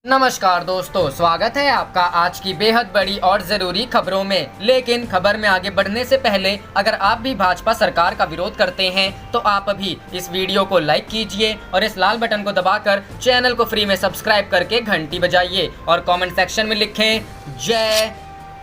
नमस्कार दोस्तों, स्वागत है आपका आज की बेहद बड़ी और जरूरी खबरों में। लेकिन खबर में आगे बढ़ने से पहले अगर आप भी भाजपा सरकार का विरोध करते हैं तो आप अभी इस वीडियो को लाइक कीजिए और इस लाल बटन को दबाकर चैनल को फ्री में सब्सक्राइब करके घंटी बजाइए और कमेंट सेक्शन में लिखें जय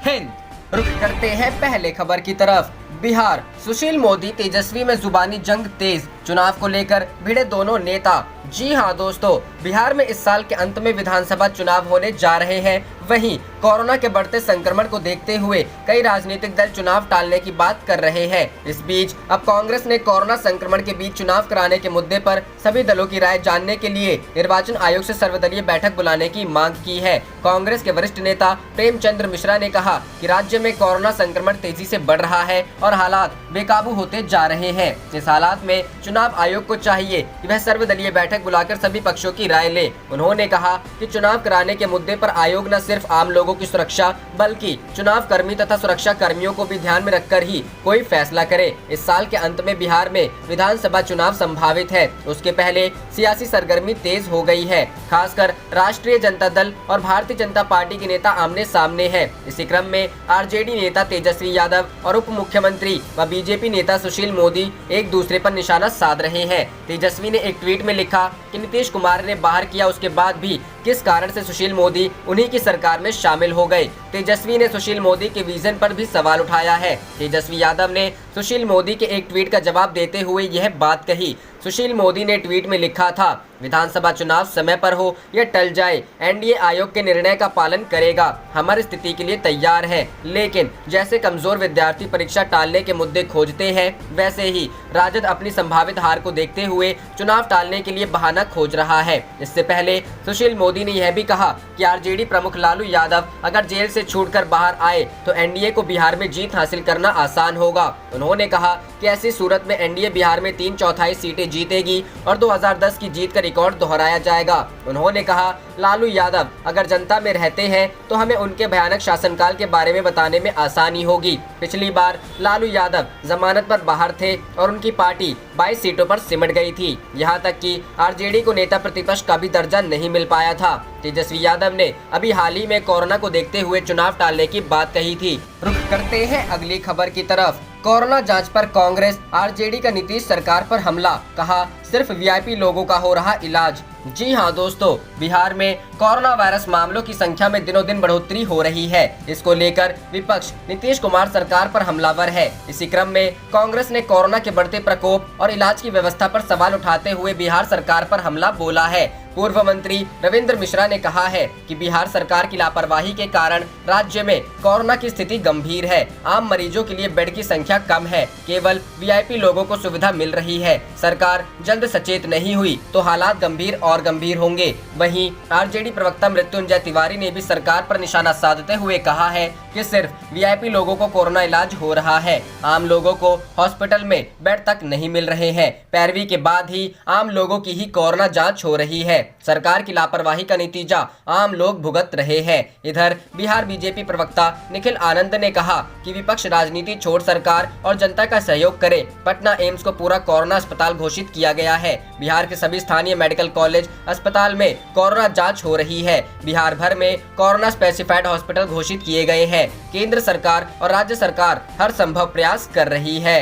हिंद। रुक करते हैं पहले खबर की तरफ। बिहार, सुशील मोदी तेजस्वी में जुबानी जंग तेज, चुनाव को लेकर भिड़े दोनों नेता। जी हां दोस्तों, बिहार में इस साल के अंत में विधानसभा चुनाव होने जा रहे हैं। वहीं कोरोना के बढ़ते संक्रमण को देखते हुए कई राजनीतिक दल चुनाव टालने की बात कर रहे हैं। इस बीच अब कांग्रेस ने कोरोना संक्रमण के बीच चुनाव कराने के मुद्दे पर सभी दलों की राय जानने के लिए निर्वाचन आयोग से सर्वदलीय बैठक बुलाने की मांग की है। कांग्रेस के वरिष्ठ नेता प्रेमचंद्र मिश्रा ने कहा कि राज्य में कोरोना संक्रमण तेजी से बढ़ रहा है और हालात बेकाबू होते जा रहे हैं। इस हालात में चुनाव आयोग को चाहिए कि वह सर्वदलीय बैठक बुलाकर सभी पक्षों की राय ले। उन्होंने कहा कि चुनाव कराने के मुद्दे पर आयोग न सिर्फ आम लोगों की सुरक्षा बल्कि चुनाव कर्मी तथा सुरक्षा कर्मियों को भी ध्यान में रखकर ही कोई फैसला करे। इस साल के अंत में बिहार में विधानसभा चुनाव संभावित है। उसके पहले सियासी सरगर्मी तेज हो गई है। खासकर राष्ट्रीय जनता दल और भारतीय जनता पार्टी के नेता आमने सामने हैं। इसी क्रम में आरजेडी नेता तेजस्वी यादव और उप मुख्यमंत्री व बीजेपी नेता सुशील मोदी एक दूसरे पर निशाना साध रहे हैं। तेजस्वी ने एक ट्वीट में लिखा कि नीतीश कुमार ने बाहर किया, उसके बाद भी किस कारण से सुशील मोदी उन्हीं की सरकार में शामिल हो गए। तेजस्वी ने सुशील मोदी के विजन पर भी सवाल उठाया है। तेजस्वी यादव ने सुशील मोदी के एक ट्वीट का जवाब देते हुए यह बात कही। सुशील मोदी ने ट्वीट में लिखा था, विधानसभा चुनाव समय पर हो या टल जाए, एनडीए आयोग के निर्णय का पालन करेगा। हम हर स्थिति के लिए तैयार हैं। लेकिन जैसे कमजोर विद्यार्थी परीक्षा टालने के मुद्दे खोजते हैं, वैसे ही राजद अपनी संभावित हार को देखते हुए चुनाव टालने के लिए बहाना खोज रहा है। इससे पहले सुशील मोदी ने यह भी कहा कि आरजेडी प्रमुख लालू यादव अगर जेल से छूटकर बाहर आए तो एनडीए को बिहार में जीत हासिल करना आसान होगा। उन्होंने कहा कि ऐसी सूरत में एनडीए बिहार में 3/4 सीटें जीतेगी और 2010 की जीत का रिकॉर्ड दोहराया जाएगा। उन्होंने कहा, लालू यादव अगर जनता में रहते हैं तो हमें उनके भयानक शासनकाल के बारे में बताने में आसानी होगी। पिछली बार लालू यादव जमानत पर बाहर थे और उनकी पार्टी 22 सीटों पर सिमट गई थी। यहां तक कि आरजेडी को नेता प्रतिपक्ष का भी दर्जा नहीं मिल पाया था। तेजस्वी यादव ने अभी हाल ही में कोरोना को देखते हुए चुनाव टालने की बात कही थी। रुख करते हैं अगली खबर की तरफ। कोरोना जांच पर कांग्रेस, आरजेडी का नीतीश सरकार पर हमला, कहा सिर्फ वीआईपी लोगों का हो रहा इलाज। जी हां दोस्तों, बिहार में कोरोना वायरस मामलों की संख्या में दिनों दिन बढ़ोतरी हो रही है। इसको लेकर विपक्ष नीतीश कुमार सरकार पर हमलावर है। इसी क्रम में कांग्रेस ने कोरोना के बढ़ते प्रकोप और इलाज की व्यवस्था पर सवाल उठाते हुए बिहार सरकार पर हमला बोला है। पूर्व मंत्री रविंद्र मिश्रा ने कहा है कि बिहार सरकार की लापरवाही के कारण राज्य में कोरोना की स्थिति गंभीर है। आम मरीजों के लिए बेड की संख्या कम है, केवल वीआईपी लोगों को सुविधा मिल रही है। सरकार जल्द सचेत नहीं हुई तो हालात गंभीर और गंभीर होंगे। वहीं आरजेडी प्रवक्ता मृत्युंजय तिवारी ने भी सरकार पर निशाना साधते हुए कहा है कि सिर्फ वीआईपी लोगों को कोरोना इलाज हो रहा है, आम लोगों को हॉस्पिटल में बेड तक नहीं मिल रहे हैं। पैरवी के बाद ही आम लोगों की ही कोरोना जांच हो रही है। सरकार की लापरवाही का नतीजा आम लोग भुगत रहे हैं। इधर बिहार बीजेपी प्रवक्ता निखिल आनंद ने कहा कि विपक्ष राजनीति छोड़ सरकार और जनता का सहयोग करे। पटना एम्स को पूरा कोरोना अस्पताल घोषित किया गया है। बिहार के सभी स्थानीय मेडिकल कॉलेज अस्पताल में कोरोना जांच हो रही है। बिहार भर में कोरोना स्पेसिफाइड हॉस्पिटल घोषित किए गए हैं। केंद्र सरकार और राज्य सरकार हर संभव प्रयास कर रही है।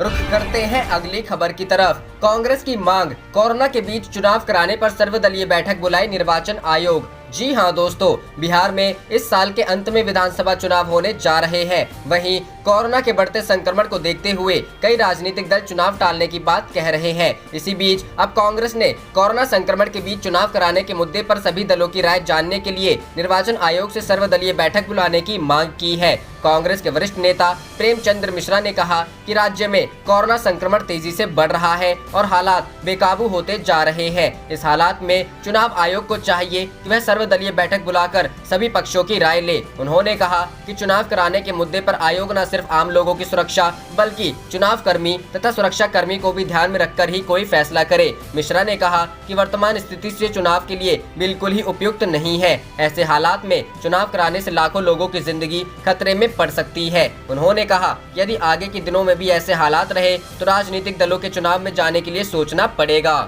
रुख करते हैं अगली खबर की तरफ। कांग्रेस की मांग, कोरोना के बीच चुनाव कराने पर सर्वदलीय बैठक बुलाई निर्वाचन आयोग। जी हां दोस्तों, बिहार में इस साल के अंत में विधानसभा चुनाव होने जा रहे हैं। वहीं कोरोना के बढ़ते संक्रमण को देखते हुए कई राजनीतिक दल चुनाव टालने की बात कह रहे हैं। इसी बीच अब कांग्रेस ने कोरोना संक्रमण के बीच चुनाव कराने के मुद्दे पर सभी दलों की राय जानने के लिए निर्वाचन आयोग से सर्वदलीय बैठक बुलाने की मांग की है। कांग्रेस के वरिष्ठ नेता प्रेमचंद्र मिश्रा ने कहा कि राज्य में कोरोना संक्रमण तेजी से बढ़ रहा है और हालात बेकाबू होते जा रहे हैं। इस हालात में चुनाव आयोग को चाहिए कि वह सर्वदलीय बैठक बुलाकर सभी पक्षों की राय ले। उन्होंने कहा कि चुनाव कराने के मुद्दे पर आयोग न सिर्फ आम लोगों की सुरक्षा बल्कि चुनाव कर्मी तथा सुरक्षा कर्मी को भी ध्यान में रखकर ही कोई फैसला करे। मिश्रा ने कहा कि वर्तमान स्थिति से चुनाव के लिए बिल्कुल ही उपयुक्त नहीं है। ऐसे हालात में चुनाव कराने से लाखों लोगों की जिंदगी खतरे में पड़ सकती है। उन्होंने कहा यदि आगे के दिनों में भी ऐसे हालात रहे तो राजनीतिक दलों के चुनाव में जाने के लिए सोचना पड़ेगा।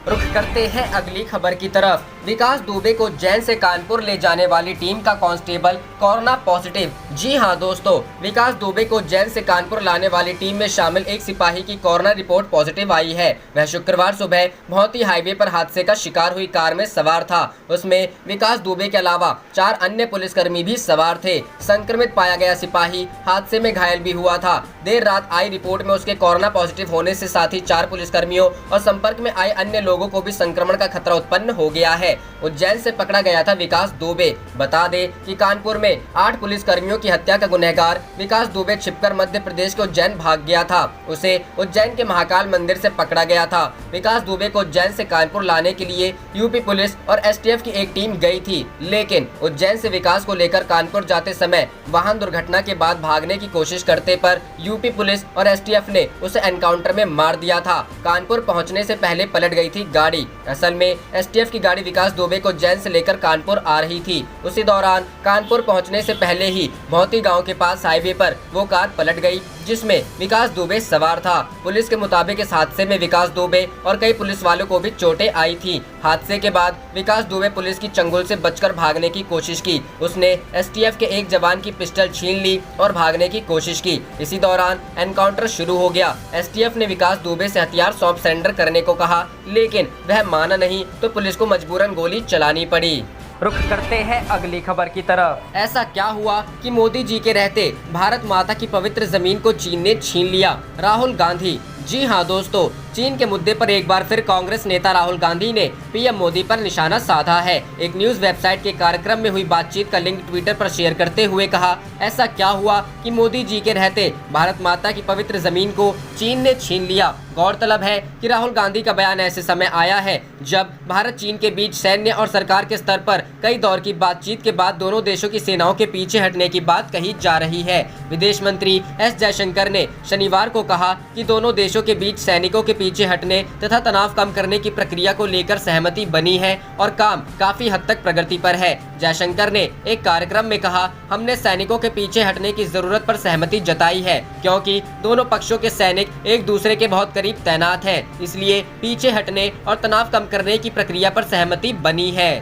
रुख करते हैं अगली खबर की तरफ। विकास दुबे को जैन से कानपुर ले जाने वाली टीम का कांस्टेबल कोरोना पॉजिटिव। जी हां दोस्तों, विकास दुबे को जैन से कानपुर लाने वाली टीम में शामिल एक सिपाही की कोरोना रिपोर्ट पॉजिटिव आई है। वह शुक्रवार सुबह भौंती हाईवे पर हादसे का शिकार हुई कार में सवार था। उसमें विकास दुबे के अलावा 4 अन्य पुलिसकर्मी भी सवार थे। संक्रमित पाया गया सिपाही हादसे में घायल भी हुआ था। देर रात आई रिपोर्ट में उसके कोरोना पॉजिटिव होने से साथ ही 4 पुलिसकर्मियों और संपर्क में आए अन्य लोगों को भी संक्रमण का खतरा उत्पन्न हो गया है। उज्जैन से पकड़ा गया था विकास दुबे। बता दें कि कानपुर में 8 पुलिसकर्मियों की हत्या का गुनहगार विकास दुबे छिपकर मध्य प्रदेश के उज्जैन भाग गया था। उसे उज्जैन के महाकाल मंदिर से पकड़ा गया था। विकास दुबे को उज्जैन से कानपुर लाने के लिए यूपी पुलिस और एसटीएफ की एक टीम गई थी, लेकिन उज्जैन से विकास को लेकर कानपुर जाते समय वाहन दुर्घटना के बाद भागने की कोशिश करते पर यूपी पुलिस और एसटीएफ ने उसे एनकाउंटर में मार दिया था। कानपुर पहुंचने से पहले पलट गई थी गाड़ी। असल में एसटीएफ की गाड़ी विकास दुबे को उज्जैन से लेकर कानपुर आ रही थी। उसी दौरान कानपुर पहुंचने से पहले ही भौंती गांव के पास हाईवे पर वो कार पलट गई, जिसमें विकास दुबे सवार था। पुलिस के मुताबिक इस हादसे में विकास दुबे और कई पुलिस वालों को भी चोटें आई थी। हादसे के बाद विकास दुबे पुलिस की चंगुल से बचकर भागने की कोशिश की। उसने एसटीएफ के एक जवान की पिस्टल छीन ली और भागने की कोशिश की। इसी दौरान एनकाउंटर शुरू हो गया। एसटीएफ ने विकास दुबे से हथियार सौंप सरेंडर करने को कहा, लेकिन वह माना नहीं तो पुलिस को मजबूरन गोली चलानी पड़ी। रुख करते हैं अगली खबर की तरफ। ऐसा क्या हुआ कि मोदी जी के रहते भारत माता की पवित्र जमीन को चीन ने छीन लिया? राहुल गांधी। जी हां दोस्तों, चीन के मुद्दे पर एक बार फिर कांग्रेस नेता राहुल गांधी ने पीएम मोदी पर निशाना साधा है। एक न्यूज वेबसाइट के कार्यक्रम में हुई बातचीत का लिंक ट्विटर पर शेयर करते हुए कहा, ऐसा क्या हुआ कि मोदी जी के रहते भारत माता की पवित्र जमीन को चीन ने छीन लिया? गौरतलब है कि राहुल गांधी का बयान ऐसे समय आया है जब भारत चीन के बीच सैन्य और सरकार के स्तर पर कई दौर की बातचीत के बाद दोनों देशों की सेनाओं के पीछे हटने की बात कही जा रही है। विदेश मंत्री एस जयशंकर ने शनिवार को कहा कि दोनों देशों के बीच सैनिकों के पीछे हटने तथा तनाव कम करने की प्रक्रिया को लेकर सहमति बनी है और काम काफी हद तक प्रगति पर है। जयशंकर ने एक कार्यक्रम में कहा, हमने सैनिकों के पीछे हटने की जरूरत पर सहमति जताई है क्योंकि दोनों पक्षों के सैनिक एक दूसरे के बहुत करीब तैनात हैं, इसलिए पीछे हटने और तनाव कम करने की प्रक्रिया पर सहमति बनी है।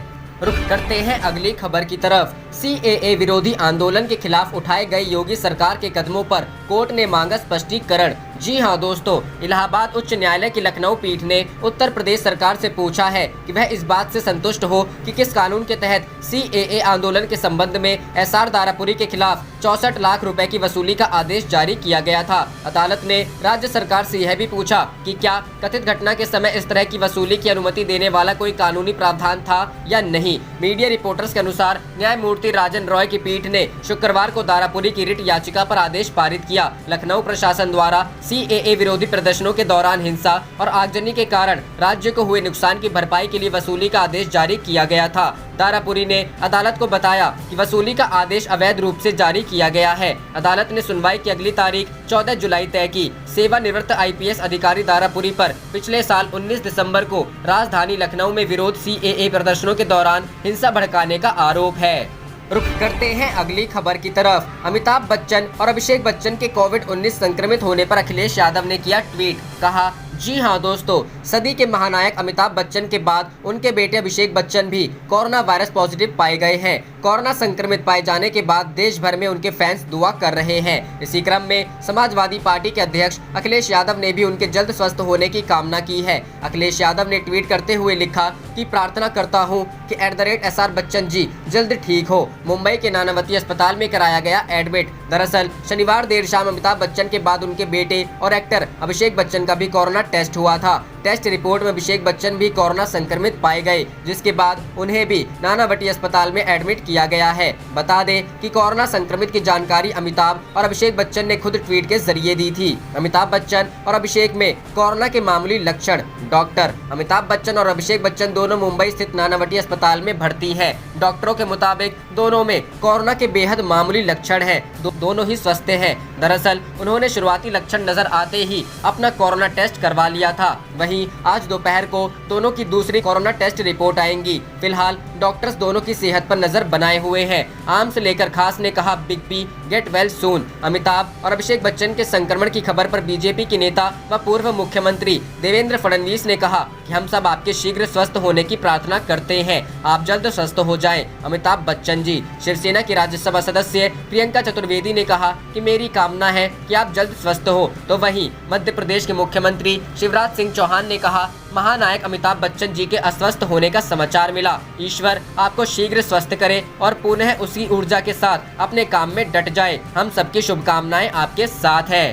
रुख करते हैं अगली खबर की तरफ। सीएए विरोधी आंदोलन के खिलाफ उठाए गए योगी सरकार के कदमों पर कोर्ट ने मांगा स्पष्टीकरण। जी हां दोस्तों, इलाहाबाद उच्च न्यायालय की लखनऊ पीठ ने उत्तर प्रदेश सरकार से पूछा है कि वह इस बात से संतुष्ट हो कि किस कानून के तहत सीएए आंदोलन के संबंध में एसआर दारापुरी के खिलाफ 64 लाख रुपए की वसूली का आदेश जारी किया गया था। अदालत ने राज्य सरकार से यह भी पूछा कि क्या कथित घटना के समय इस तरह की वसूली की अनुमति देने वाला कोई कानूनी प्रावधान था या नहीं। मीडिया रिपोर्टर्स के अनुसार न्यायमूर्ति राजन रॉय की पीठ ने शुक्रवार को दारापुरी की रिट याचिका पर आदेश पारित किया। लखनऊ प्रशासन द्वारा सीएए विरोधी प्रदर्शनों के दौरान हिंसा और आगजनी के कारण राज्य को हुए नुकसान की भरपाई के लिए वसूली का आदेश जारी किया गया था। दारापुरी ने अदालत को बताया कि वसूली का आदेश अवैध रूप से जारी किया गया है। अदालत ने सुनवाई की अगली तारीख 14 जुलाई तय की। सेवानिवृत्त आईपीएस अधिकारी दारापुरी पर पिछले साल 19 दिसंबर को राजधानी लखनऊ में विरोध सीएए प्रदर्शनों के दौरान हिंसा भड़काने का आरोप है। रुख करते हैं अगली खबर की तरफ। अमिताभ बच्चन और अभिषेक बच्चन के कोविड-19 संक्रमित होने पर अखिलेश यादव ने किया ट्वीट। कहा, जी हां दोस्तों, सदी के महानायक अमिताभ बच्चन के बाद उनके बेटे अभिषेक बच्चन भी कोरोना वायरस पॉजिटिव पाए गए हैं। कोरोना संक्रमित पाए जाने के बाद देश भर में उनके फैंस दुआ कर रहे हैं। इसी क्रम में समाजवादी पार्टी के अध्यक्ष अखिलेश यादव ने भी उनके जल्द स्वस्थ होने की कामना की है। अखिलेश यादव ने ट्वीट करते हुए लिखा कि प्रार्थना करता हूं कि @SR बच्चन जी जल्द ठीक हो। मुंबई के नानावती अस्पताल में कराया गया एडमिट। दरअसल शनिवार देर शाम अमिताभ बच्चन के बाद उनके बेटे और एक्टर अभिषेक बच्चन का भी कोरोना टेस्ट हुआ था। टेस्ट रिपोर्ट में अभिषेक बच्चन भी कोरोना संक्रमित पाए गए, जिसके बाद उन्हें भी नानावटी अस्पताल में एडमिट किया गया है। बता दें कि कोरोना संक्रमित की जानकारी अमिताभ और अभिषेक बच्चन ने खुद ट्वीट के जरिए दी थी। अमिताभ बच्चन और अभिषेक में कोरोना के मामूली लक्षण। डॉक्टर अमिताभ बच्चन और अभिषेक बच्चन दोनों मुंबई स्थित नानावटी अस्पताल में भर्ती हैं। डॉक्टरों के मुताबिक दोनों में कोरोना के बेहद मामूली लक्षण हैं। दोनों ही स्वस्थ हैं। दरअसल उन्होंने शुरुआती लक्षण नजर आते ही अपना कोरोना टेस्ट करवा लिया था। वहीं वहीं आज दोपहर को दोनों की दूसरी कोरोना टेस्ट रिपोर्ट आएंगी। फिलहाल डॉक्टर्स दोनों की सेहत पर नजर बनाए हुए हैं। आम से लेकर खास ने कहा big B get well soon. Amitabh और अभिषेक बच्चन के संक्रमण की खबर पर बीजेपी के नेता व पूर्व मुख्यमंत्री देवेंद्र फडणवीस ने कहा कि हम सब आपके शीघ्र स्वस्थ होने की प्रार्थना करते हैं, आप जल्द स्वस्थ हो जाएं। अमिताभ बच्चन जी। शिवसेना की राज्यसभा सदस्य प्रियंका चतुर्वेदी ने कहा कि मेरी कामना है कि आप जल्द स्वस्थ हो। तो वहीं मध्य प्रदेश के मुख्यमंत्री शिवराज सिंह चौहान ने कहा महानायक अमिताभ बच्चन जी के अस्वस्थ होने का समाचार मिला। ईश्वर आपको शीघ्र स्वस्थ करे और पुनः उसी ऊर्जा के साथ अपने काम में डट जाए। हम सबकी शुभकामनाएं आपके साथ है।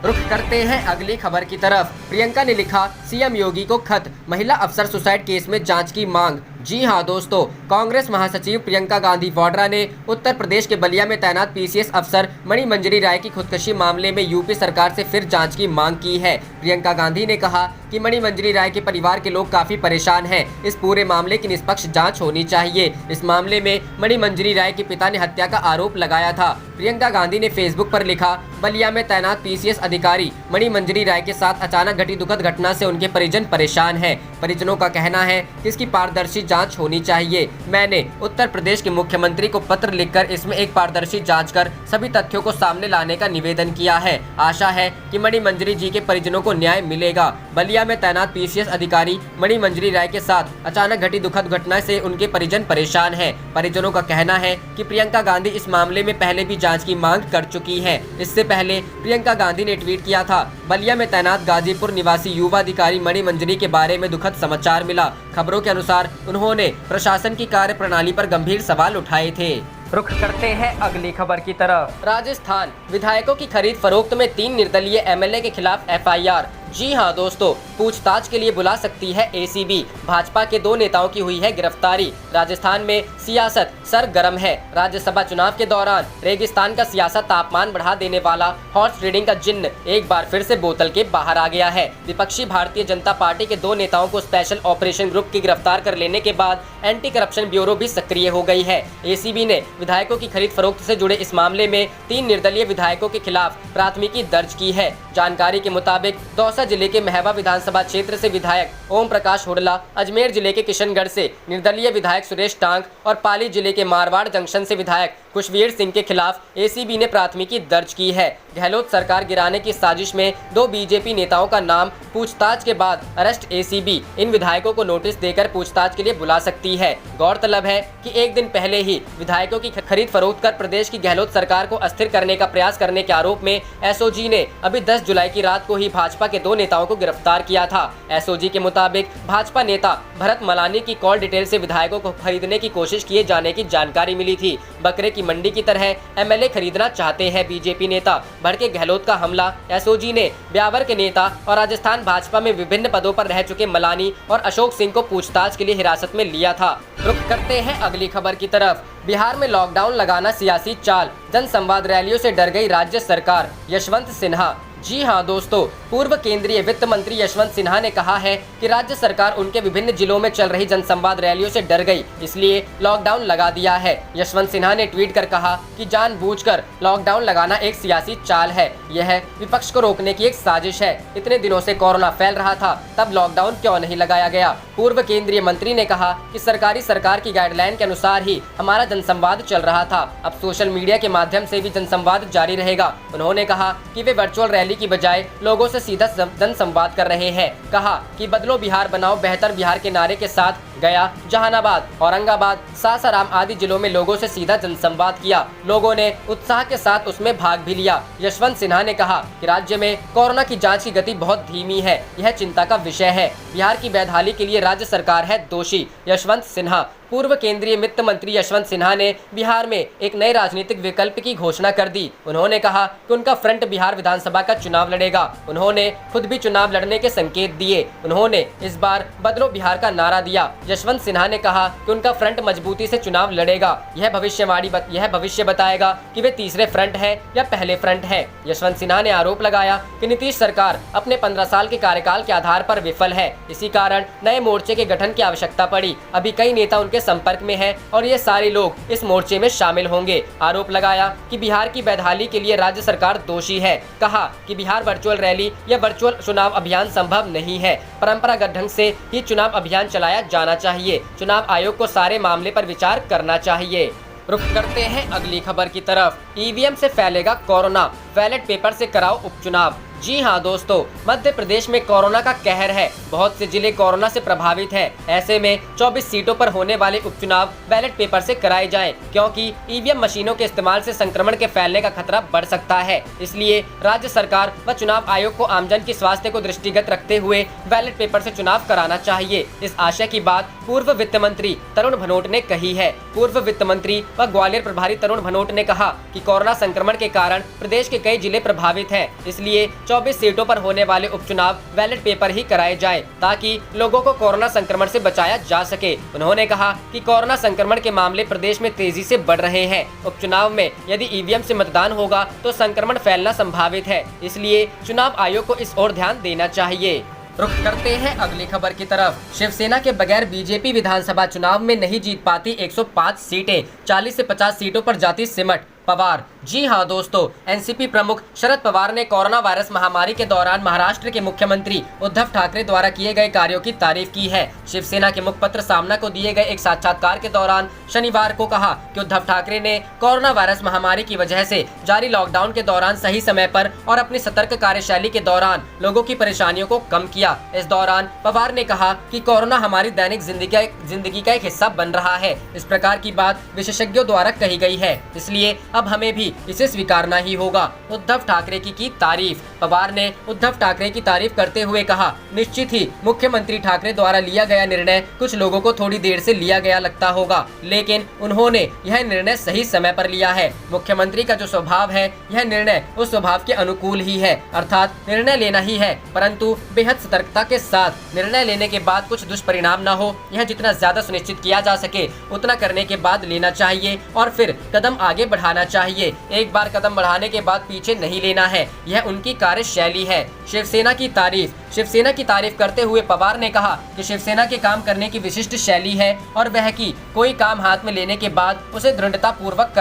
रुख करते हैं अगली खबर की तरफ। प्रियंका ने लिखा सीएम योगी को खत, महिला अफसर सुसाइड केस में जांच की मांग। जी हां दोस्तों, कांग्रेस महासचिव प्रियंका गांधी वाड्रा ने उत्तर प्रदेश के बलिया में तैनात पीसीएस अफसर मणिमंजरी राय की खुदकुशी मामले में यूपी सरकार से फिर जांच की मांग की है। प्रियंका गांधी ने कहा कि मणिमंजरी राय के परिवार के लोग काफी परेशान हैं। इस पूरे मामले की निष्पक्ष जांच होनी चाहिए। इस मामले में मणिमंजरी राय के पिता ने हत्या का आरोप लगाया था। प्रियंका गांधी ने फेसबुक पर लिखा बलिया में तैनात पीसीएस अधिकारी मणिमंजरी राय के साथ अचानक घटी दुखद घटना से उनके परिजन परेशान हैं। परिजनों का कहना है कि इसकी पारदर्शी जांच होनी चाहिए। मैंने उत्तर प्रदेश के मुख्यमंत्री को पत्र लिखकर इसमें एक पारदर्शी जांच कर सभी तथ्यों को सामने लाने का निवेदन किया है। आशा है कि मणिमंजरी जी के परिजनों को न्याय मिलेगा। बलिया में तैनात पीसीएस अधिकारी मणिमंजरी राय के साथ अचानक घटी दुखद घटना से उनके परिजन परेशान हैं। परिजनों का कहना है कि प्रियंका गांधी इस मामले में पहले भी जांच की मांग कर चुकी है। इससे पहले प्रियंका गांधी ने ट्वीट किया था बलिया में तैनात गाजीपुर निवासी युवा अधिकारी मणिमंजरी के बारे में दुखद समाचार मिला। खबरों के अनुसार उन्होंने प्रशासन की कार्यप्रणाली पर गंभीर सवाल उठाए थे। रुख करते हैं अगली खबर की तरफ। राजस्थान विधायकों की खरीद फरोख्त में 3 निर्दलीय एमएलए के खिलाफ एफआईआर। जी हां दोस्तों, पूछताछ के लिए बुला सकती है एसीबी। भाजपा के 2 नेताओं की हुई है गिरफ्तारी। राजस्थान में सियासत सरगर्म है। राज्यसभा चुनाव के दौरान रेगिस्तान का सियासत तापमान बढ़ा देने वाला हॉर्स ट्रेडिंग का जिन्न एक बार फिर से बोतल के बाहर आ गया है। विपक्षी भारतीय जनता पार्टी के 2 नेताओं को स्पेशल ऑपरेशन ग्रुप की गिरफ्तार कर लेने के बाद एंटी करप्शन ब्यूरो भी सक्रिय हो गई है। एसीबी ने विधायकों की खरीद फरोख्त से जुड़े इस मामले में 3 निर्दलीय विधायकों के खिलाफ प्राथमिकी दर्ज की है। जानकारी के मुताबिक दौसा जिले के महवा विधानसभा क्षेत्र से विधायक ओम प्रकाश हुडला, अजमेर जिले के किशनगढ़ से निर्दलीय विधायक सुरेश टांग और पाली जिले के मारवाड़ जंक्शन से विधायक खुशवीर सिंह के खिलाफ एसीबी ने प्राथमिकी दर्ज की है। गहलोत सरकार गिराने की साजिश में 2 बीजेपी नेताओं का नाम पूछताछ के बाद अरेस्ट एसीबी इन विधायकों को नोटिस देकर पूछताछ के लिए बुला सकती है। गौरतलब है कि एक दिन पहले ही विधायकों की खरीद फरोख्त कर प्रदेश की गहलोत सरकार को अस्थिर करने का प्रयास करने के आरोप में एसओजी ने अभी 10 जुलाई की रात को ही भाजपा के 2 नेताओं को गिरफ्तार किया था। एसओजी के मुताबिक भाजपा नेता भरत मलानी की कॉल डिटेल से विधायकों को खरीदने की कोशिश किए जाने की जानकारी मिली थी। बकरे की मंडी की तरह एमएलए खरीदना चाहते हैं बीजेपी नेता। भड़के गहलोत का हमला। एसओजी ने ब्यावर के नेता और राजस्थान भाजपा में विभिन्न पदों पर रह चुके मलानी और अशोक सिंह को पूछताछ के लिए हिरासत में लिया था। रुख करते हैं अगली खबर की तरफ। बिहार में लॉकडाउन लगाना सियासी चाल, जनसंवाद रैलियों से डर गई राज्य सरकार। यशवंत सिन्हा। जी हां दोस्तों, पूर्व केंद्रीय वित्त मंत्री यशवंत सिन्हा ने कहा है कि राज्य सरकार उनके विभिन्न जिलों में चल रही जनसंवाद रैलियों से डर गई, इसलिए लॉकडाउन लगा दिया है। यशवंत सिन्हा ने ट्वीट कर कहा कि जानबूझकर लॉकडाउन लगाना एक सियासी चाल है। यह विपक्ष को रोकने की एक साजिश है। इतने दिनों से कोरोना फैल रहा था, तब लॉकडाउन क्यों नहीं लगाया गया। पूर्व केंद्रीय मंत्री ने कहा कि सरकार की गाइडलाइन के अनुसार ही हमारा जनसंवाद चल रहा था। अब सोशल मीडिया के माध्यम से भी जनसंवाद जारी रहेगा। उन्होंने कहा कि वे वर्चुअल रैली की बजाय लोगों से सीधा जनसंवाद कर रहे हैं। कहा कि बदलो बिहार बनाओ बेहतर बिहार के नारे के साथ गया, जहानाबाद, औरंगाबाद, सासाराम आदि जिलों में लोगों से सीधा जनसंवाद किया। लोगों ने उत्साह के साथ उसमें भाग भी लिया। यशवंत सिन्हा ने कहा कि राज्य में कोरोना की जांच की गति बहुत धीमी है, यह चिंता का विषय है। बिहार की बदहाली के लिए राज्य सरकार है दोषी। यशवंत सिन्हा। पूर्व केंद्रीय वित्त मंत्री यशवंत सिन्हा ने बिहार में एक नए राजनीतिक विकल्प की घोषणा कर दी। उन्होंने कहा कि उनका फ्रंट बिहार विधानसभा का चुनाव लड़ेगा। उन्होंने खुद भी चुनाव लड़ने के संकेत दिए। उन्होंने इस बार बदलो बिहार का नारा दिया। यशवंत सिन्हा ने कहा कि उनका फ्रंट मजबूती से चुनाव लड़ेगा। यह भविष्य बताएगा कि वे तीसरे फ्रंट है या पहले फ्रंट है। यशवंत सिन्हा ने आरोप लगाया कि नीतीश सरकार अपने 15 साल के कार्यकाल के आधार पर विफल है, इसी कारण नए मोर्चे के गठन की आवश्यकता पड़ी। अभी कई नेता उनके संपर्क में हैं और ये सारे लोग इस मोर्चे में शामिल होंगे। आरोप लगाया कि बिहार की बदहाली के लिए राज्य सरकार दोषी है। कहा कि बिहार वर्चुअल रैली या वर्चुअल चुनाव अभियान संभव नहीं है, परंपरागत ढंग से ही चुनाव अभियान चलाया जाना चाहिए। चुनाव आयोग को सारे मामले पर विचार करना चाहिए। रुख करते हैं अगली खबर की तरफ। ईवीएम से फैलेगा कोरोना, बैलेट पेपर से कराओ उपचुनाव। जी हाँ दोस्तों, मध्य प्रदेश में कोरोना का कहर है। बहुत से जिले कोरोना से प्रभावित हैं। ऐसे में 24 सीटों पर होने वाले उपचुनाव बैलेट पेपर से कराए जाएं, क्योंकि ईवीएम मशीनों के इस्तेमाल से संक्रमण के फैलने का खतरा बढ़ सकता है। इसलिए राज्य सरकार व चुनाव आयोग को आमजन की स्वास्थ्य को दृष्टिगत रखते हुए बैलेट पेपर से चुनाव कराना चाहिए। इस आशय की बात पूर्व वित्त मंत्री तरुण भनोट ने कही है। पूर्व वित्त मंत्री व ग्वालियर प्रभारी तरुण भनोट ने कहा कि कोरोना संक्रमण के कारण प्रदेश के कई जिले प्रभावित हैं, इसलिए 24 सीटों पर होने वाले उपचुनाव बैलेट पेपर ही कराए जाएं, ताकि लोगों को कोरोना संक्रमण से बचाया जा सके। उन्होंने कहा कि कोरोना संक्रमण के मामले प्रदेश में तेजी से बढ़ रहे हैं। उपचुनाव में यदि ईवीएम से मतदान होगा तो संक्रमण फैलना संभावित है, इसलिए चुनाव आयोग को इस ओर ध्यान देना चाहिए। रुख करते हैं अगली खबर की तरफ। शिवसेना के बगैर बीजेपी विधानसभा चुनाव में नहीं जीत पाती 105 सीटें, 40 से 50 सीटों पर जाती सिमट। पवार। जी हां दोस्तों, एनसीपी प्रमुख शरद पवार ने कोरोना वायरस महामारी के दौरान महाराष्ट्र के मुख्यमंत्री उद्धव ठाकरे द्वारा किए गए कार्यों की तारीफ की है। शिवसेना के मुखपत्र सामना को दिए गए एक साक्षात्कार के दौरान शनिवार को कहा कि उद्धव ठाकरे ने कोरोना वायरस महामारी की वजह से जारी लॉकडाउन के दौरान सही समय पर और अपनी सतर्क कार्यशैली के दौरान लोगों की परेशानियों को कम किया। इस दौरान पवार ने कहा कि कोरोना हमारी दैनिक जिंदगी का एक हिस्सा बन रहा है। इस प्रकार की बात विशेषज्ञों द्वारा कही गई है, इसलिए अब हमें भी इसे स्वीकारना ही होगा। उद्धव ठाकरे की तारीफ। पवार ने उद्धव ठाकरे की तारीफ करते हुए कहा, निश्चित ही मुख्यमंत्री ठाकरे द्वारा लिया गया निर्णय कुछ लोगों को थोड़ी देर से लिया गया लगता होगा, लेकिन उन्होंने यह निर्णय सही समय पर लिया है। मुख्यमंत्री का जो स्वभाव है, यह निर्णय उस स्वभाव के अनुकूल ही है, अर्थात निर्णय लेना ही है, परंतु बेहद सतर्कता के साथ। निर्णय लेने के बाद कुछ दुष्परिणाम न हो, यह जितना ज्यादा सुनिश्चित किया जा सके उतना करने के बाद लेना चाहिए और फिर कदम आगे बढ़ाना चाहिए। एक बार कदम बढ़ाने के बाद पीछे नहीं लेना है, यह उनकी कार्यशैली है। शिवसेना की तारीफ। शिवसेना की तारीफ करते हुए पवार ने कहा कि शिवसेना के काम करने की विशिष्ट शैली है और वह कि कोई काम हाथ में लेने के बाद उसे दृढ़ता पूर्वक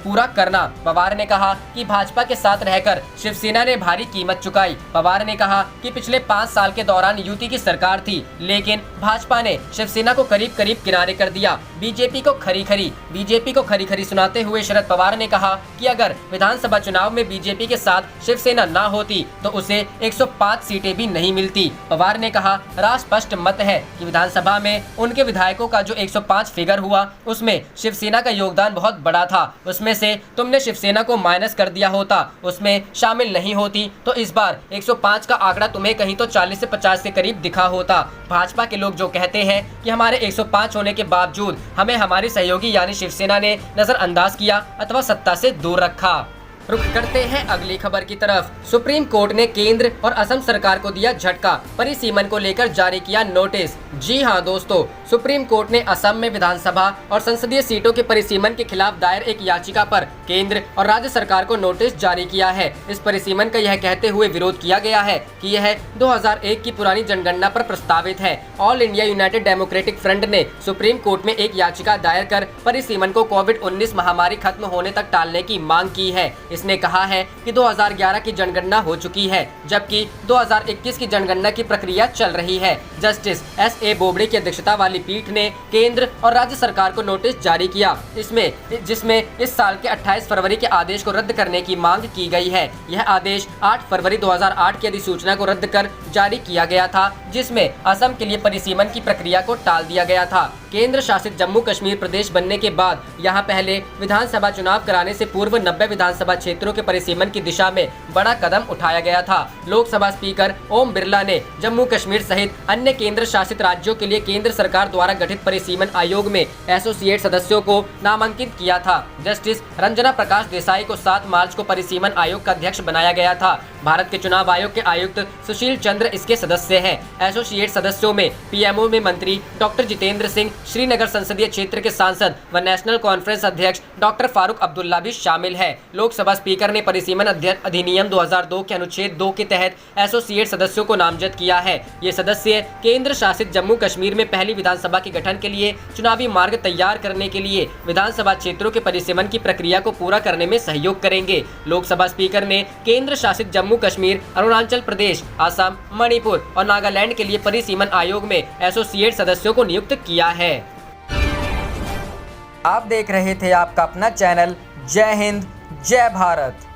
पूरा करना। पवार ने कहा कि भाजपा के साथ रहकर शिवसेना ने भारी कीमत चुकाई। पवार ने कहा कि पिछले 5 साल के दौरान युति की सरकार थी, लेकिन भाजपा ने शिवसेना को करीब करीब किनारे कर दिया। बीजेपी को खरी खरी सुनाते हुए शरद पवार ने कहा कि अगर विधानसभा चुनाव में बीजेपी के साथ शिवसेना ना होती तो उसे 105 सीटें भी नहीं मिलती। पवार ने कहा, रास्पष्ट मत है कि विधानसभा में उनके विधायकों का जो 105 फिगर हुआ उसमें शिवसेना का योगदान बहुत बड़ा था। उसमें से तुमने शिवसेना को माइनस कर दिया होता, उसमें शामिल नहीं होती तो इस बार 105 का आंकड़ा तुम्हें कहीं तो 40 से 50 के करीब दिखा होता। भाजपा के लोग जो कहते हैं कि हमारे 105 होने के बावजूद हमें हमारी सहयोगी यानी शिवसेना ने नजरअंदाज किया अथवा सत्ता से दूर रखा। रुख करते हैं अगली खबर की तरफ। सुप्रीम कोर्ट ने केंद्र और असम सरकार को दिया झटका, परिसीमन को लेकर जारी किया नोटिस। जी हां दोस्तों, सुप्रीम कोर्ट ने असम में विधानसभा और संसदीय सीटों के परिसीमन के खिलाफ दायर एक याचिका पर केंद्र और राज्य सरकार को नोटिस जारी किया है। इस परिसीमन का यह कहते हुए विरोध किया गया है कि यह 2001 की पुरानी जनगणना पर प्रस्तावित है। All India United democratic front ने सुप्रीम कोर्ट में एक याचिका दायर कर परिसीमन को कोविड-19 महामारी खत्म होने तक टालने की मांग की है। इसने कहा है कि 2011 की जनगणना हो चुकी है, जबकि 2021 की जनगणना की प्रक्रिया चल रही है। Justice S.A. बोबड़े की अध्यक्षता वाली पीठ ने केंद्र और राज्य सरकार को नोटिस जारी किया, जिसमें इस साल के 28 फरवरी के आदेश को रद्द करने की मांग की गई है। यह आदेश 8 फरवरी 2008 की अधिसूचना को रद्द कर जारी किया गया था, जिसमें असम के लिए परिसीमन की प्रक्रिया को टाल दिया गया था। केंद्र शासित जम्मू कश्मीर प्रदेश बनने के बाद यहाँ पहले विधानसभा चुनाव कराने से पूर्व 90 विधानसभा क्षेत्रों के परिसीमन की दिशा में बड़ा कदम उठाया गया था। लोकसभा स्पीकर ओम बिरला ने जम्मू कश्मीर सहित अन्य केंद्र शासित राज्यों के लिए केंद्र सरकार द्वारा गठित परिसीमन आयोग में एसोसिएट सदस्यों को नामांकित किया था। जस्टिस रंजना प्रकाश देसाई को 7 मार्च को परिसीमन आयोग का अध्यक्ष बनाया गया था। भारत के चुनाव आयोग के आयुक्त सुशील चंद्र इसके सदस्य हैं। एसोसिएट सदस्यों में पीएमओ में मंत्री डॉक्टर जितेंद्र सिंह, श्रीनगर संसदीय क्षेत्र के सांसद व नेशनल कॉन्फ्रेंस अध्यक्ष डॉक्टर फारूक अब्दुल्ला भी शामिल है। लोकसभा स्पीकर ने परिसीमन अधिनियम 2002 के अनुच्छेद 2 के तहत एसोसिएट सदस्यों को नामजद किया है। ये सदस्य केंद्र शासित जम्मू कश्मीर में पहली विधानसभा के गठन के लिए चुनावी मार्ग तैयार करने के लिए विधानसभा क्षेत्रों के परिसीमन की प्रक्रिया को पूरा करने में सहयोग करेंगे। लोकसभा स्पीकर ने केंद्र शासित जम्मू कश्मीर, अरुणाचल प्रदेश, असम, मणिपुर और नागालैंड के लिए परिसीमन आयोग में एसोसिएट सदस्यों को नियुक्त किया है। आप देख रहे थे आपका अपना चैनल जय हिंद जय भारत।